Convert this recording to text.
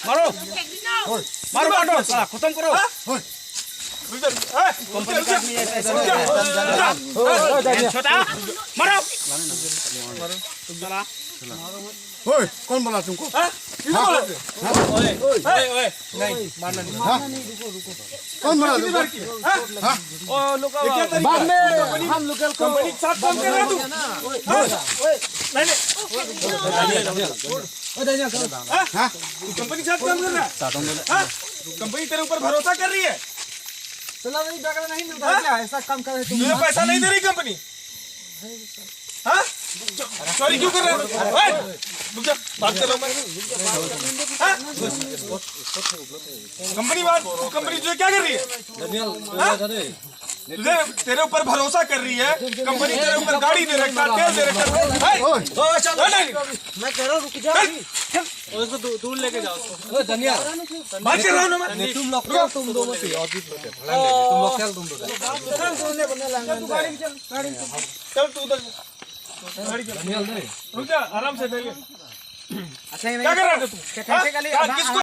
मारो मारो काटो साला खत्म करो छोटा मारो साला ओए कौन बोला तुमको नहीं मारना नहीं कौन बोला तुमको ओ लोग बाद में हम लोकल कंपनी के साथ काम कर रहा तू नहीं कंपनी के साथ काम कर रहा है कंपनी तेरे ऊपर भरोसा कर रही है चला नहीं डॉक्टर नहीं मिलता है क्या ऐसा काम कर रहे तुम तुझे पैसा नहीं दे रही कंपनी हाँ चोरी क्यों कर रहा है रुक जा बात कर रहा हूँ मैं कंपनी तुझे क्या कर रही है तुझे तेरे ऊपर भरोसा कर रही है कंपनी तेरे ऊपर गाड़ी दे रखा तेल दे रखा मैं कह रहा हूँ रुक जा उसको दूर लेके जाओ ओ धनिया बात कर रहा हूँ ना मैं तुम लोग क्या तुम दो मत अजीत लोग तुम लोग क्या तुम दो चल तू उधर रुक जा आराम से क्या कर रहा है तू कैसे किसको